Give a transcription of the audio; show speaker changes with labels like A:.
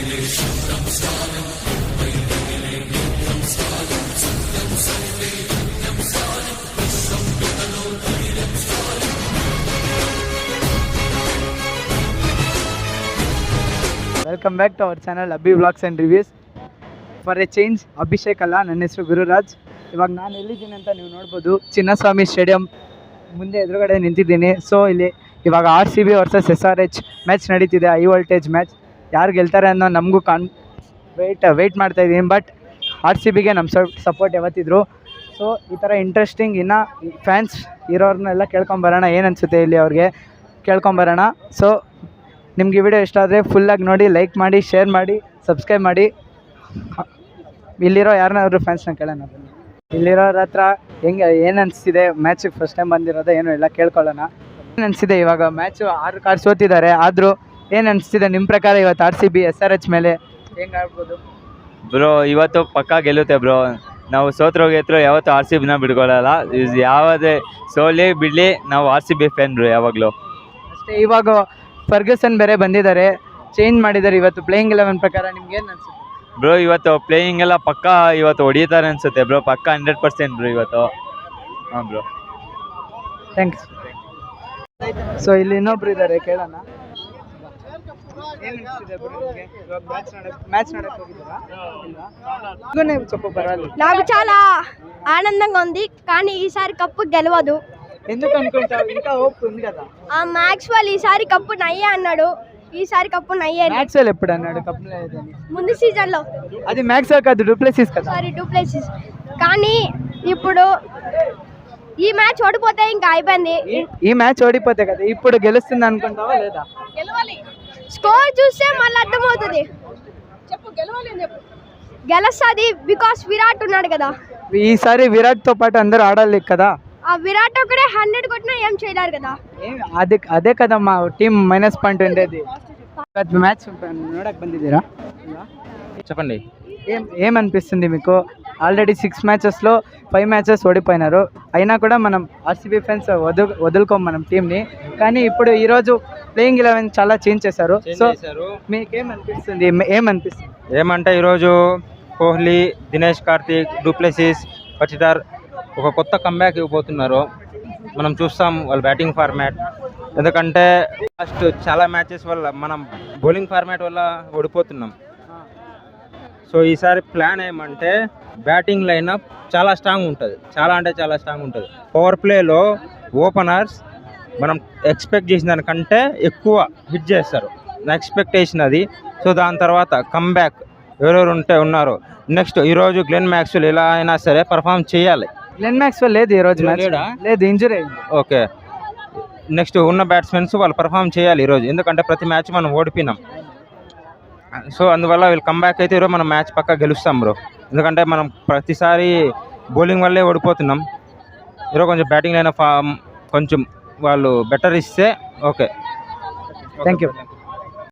A: Welcome back to our channel Abbi vlogs and reviews. For a change Abhishek ಅಲ್ಲ, ನನ್ನ ಹೆಸರು ಗುರುರಾಜ್. ಇವಾಗ ನಾನು ಎಲ್ಲಿದ್ದೀನಿ ಅಂತ ನೀವು ನೋಡ್ಬೋದು, ಚಿನ್ನಸ್ವಾಮಿ ಸ್ಟೇಡಿಯಂ ಮುಂದೆ ಎದುರುಗಡೆ ನಿಂತಿದ್ದೀನಿ. ಸೊ ಇಲ್ಲಿ ಇವಾಗ RCB ವರ್ಸಸ್ SRH ಮ್ಯಾಚ್ ನಡೀತಿದೆ, ಹೈ ವೋಲ್ಟೇಜ್ ಮ್ಯಾಚ್. ಯಾರು ಗೆಲ್ತಾರೆ ಅನ್ನೋ ನಮಗೂ ವೆಯ್ಟ್ ಮಾಡ್ತಾಯಿದ್ದೀನಿ. ಬಟ್ RCBಗೆ ನಮ್ಮ ಸಪೋರ್ಟ್ ಯಾವತ್ತಿದ್ರು. ಸೊ ಈ ಥರ ಇಂಟ್ರೆಸ್ಟಿಂಗ್ ಇನ್ನು ಫ್ಯಾನ್ಸ್ ಇರೋರನ್ನೆಲ್ಲ ಕೇಳ್ಕೊಂಬರೋಣ, ಏನು ಅನಿಸುತ್ತೆ ಇಲ್ಲಿ ಅವ್ರಿಗೆ ಕೇಳ್ಕೊಂಬರೋಣ. ಸೊ ನಿಮ್ಗೆ ಈ ವಿಡಿಯೋ ಇಷ್ಟ ಆದರೆ ಫುಲ್ಲಾಗಿ ನೋಡಿ, ಲೈಕ್ ಮಾಡಿ, ಶೇರ್ ಮಾಡಿ, ಸಬ್ಸ್ಕ್ರೈಬ್ ಮಾಡಿ. ಇಲ್ಲಿರೋ ಯಾರನ್ನಾದ್ರು ಫ್ಯಾನ್ಸ್ನ ಕೇಳೋಣ. ಇಲ್ಲಿರೋರ ಹತ್ರ ಏನು ಅನಿಸ್ತಿದೆ ಮ್ಯಾಚಿಗೆ ಫಸ್ಟ್ ಟೈಮ್ ಬಂದಿರೋದು ಏನು ಎಲ್ಲ ಕೇಳ್ಕೊಳ್ಳೋಣ. ಏನು ಅನಿಸ್ತಿದೆ ಇವಾಗ ಮ್ಯಾಚು 6 ಕಾರ್ಡ್ ಸೋತಿದ್ದಾರೆ, ಆದರೂ ಏನು ಅನಿಸ್ತಿದೆ ನಿಮ್ಮ ಪ್ರಕಾರ ಇವತ್ತು RCB SRH ಮೇಲೆ ಹೆಂಗೆ ಆಡ್ಬೋದು?
B: ಬ್ರೋ ಇವತ್ತು ಪಕ್ಕ ಗೆಲ್ಲುತ್ತೆ ಬ್ರೋ. ನಾವು ಸೋತ್ರೋಗಿದ್ರು ಯಾವತ್ತು RCBನ ಬಿಡ್ಕೊಳ್ಳಲ್ಲ. ಯಾವುದೇ ಸೋಲಿ ಬಿಡಲಿ ನಾವು RCB ಫ್ಯಾನ್ ಬ್ರೋ ಯಾವಾಗಲೂ
A: ಅಷ್ಟೇ. ಇವಾಗ ಫರ್ಗಸನ್ ಬೇರೆ ಬಂದಿದ್ದಾರೆ, ಚೇಂಜ್ ಮಾಡಿದ್ದಾರೆ ಇವತ್ತು ಪ್ಲೇಯಿಂಗ್ 11 ಪ್ರಕಾರ. ನಿಮ್ಗೆ ಏನು ಅನಿಸುತ್ತೆ
B: ಬ್ರೋ? ಇವತ್ತು ಪ್ಲೇಯಿಂಗ್ ಎಲ್ಲ ಪಕ್ಕ ಇವತ್ತು ಹೊಡಿತಾರೆ ಅನಿಸುತ್ತೆ ಬ್ರೋ, ಪಕ್ಕ 100% ಬ್ರೋ ಇವತ್ತು. ಹಾಂ ಬ್ರೋ,
A: ಥ್ಯಾಂಕ್ಸ್. ಸೊ ಇಲ್ಲಿ ಇನ್ನೊಬ್ರು ಇದ್ದಾರೆ, ಕೇಳೋಣ.
C: నాకు చాలా ఆనందంగా ఉంది, కానీ ఈసారి కప్పు గెలవదు.
A: ఎందుకు అనుకుంటావు? ఇంకా హోప్ ఉంది కదా.
C: మ్యాక్స్వెల్ ఈసారి కప్పు నయ్యే అన్నాడు, ఈసారి కప్పు నయ్యే.
A: మ్యాక్స్వెల్ ఎప్పుడు అన్నాడు కప్పు లేదని?
C: ముందు సీజన్ లో.
A: అది మ్యాక్స్వెల్ కాదు, డూప్లెసిస్ కదా.
C: Sorry, du Plessis. కానీ ఇప్పుడు ఈ మ్యాచ్ ఓడిపోతే ఇంకా అయిపోయింది.
A: ఈ మ్యాచ్ ఓడిపోతే కదా ఇప్పుడు గెలుస్తుంది అనుకుంటావా లేదా?
C: గెలవాలి. స్కోర్ చూస్తే మళ్ళీ అర్థమవుతుంది. చెప్పు, గెలవాలి అని చెప్పు. గెలుస్తుంది బికాస్ విరాట్ ఉన్నాడు కదా.
A: ఈసారి విరాట్ తో పాటు అందరూ ఆడాలి కదా.
C: ఆ విరాట్ ఒకడే 100 కొట్టినా ఏం చేయలేరు కదా.
A: అదే కదమ్మా టీం -పాయింట్ ఉండేది. మ్యాచ్ ನೋಡಕ್ ಬಂದಿದ್ದೀರಾ?
B: చెప్పండి.
A: ఏమనిపిస్తుంది మీకు? ఆల్రెడీ 6 మ్యాచెస్లో 5 మ్యాచెస్ ఓడిపోయినారు, అయినా కూడా మనం RCB ఫ్యాన్స్ వదులుకోం మనం టీంని. కానీ ఇప్పుడు ఈరోజు ప్లేయింగ్ 11 చాలా చేంజ్ చేశారు. సో మీకేమనిపిస్తుంది?
D: ఏమంటే ఈరోజు కోహ్లీ, దినేష్ కార్తీక్, డూప్లెసిస్, పచిదార్ ఒక కొత్త కంబ్యాక్ ఇవ్వబోతున్నారు. మనం చూస్తాం వాళ్ళ బ్యాటింగ్ ఫార్మాట్. ఎందుకంటే లాస్ట్ చాలా మ్యాచెస్ వల్ల మనం బౌలింగ్ ఫార్మాట్ వల్ల ఓడిపోతున్నాం. సో ఈసారి ప్లాన్ ఏమంటే బ్యాటింగ్ లైనప్ చాలా స్ట్రాంగ్ ఉంటుంది, చాలా అంటే చాలా స్ట్రాంగ్ ఉంటుంది. పవర్ ప్లేలో ఓపెనర్స్ మనం ఎక్స్పెక్ట్ చేసిన దానికంటే ఎక్కువ హిట్ చేస్తారు, నా ఎక్స్పెక్టేషన్ అది. సో దాని తర్వాత కంబ్యాక్ ఎవరెవరు ఉన్నారో నెక్స్ట్ ఈరోజు గ్లెన్ మ్యాక్స్వెల్ ఎలా అయినా సరే పర్ఫామ్ చేయాలి.
A: గ్లెన్ మ్యాక్స్వెల్ లేదు ఈరోజు, లేదు, ఇంజరీ అయింది.
D: ఓకే, నెక్స్ట్ ఉన్న బ్యాట్స్మెన్స్ వాళ్ళు పర్ఫామ్ చేయాలి ఈరోజు, ఎందుకంటే ప్రతి మ్యాచ్ మనం ఓడిపోయినాం. సో అందువల్ల వీళ్ళు కంబ్యాక్ అయితే ఈరోజు మనం మ్యాచ్ పక్కా గెలుస్తాం బ్రో. ఎందుకంటే మనం ప్రతిసారి బౌలింగ్ వల్లే ఓడిపోతున్నాం. ఈరోజు కొంచెం బ్యాటింగ్ అయినా కొంచెం వాళ్ళు బెటర్ ఇస్తే ఓకే.
A: Thank you.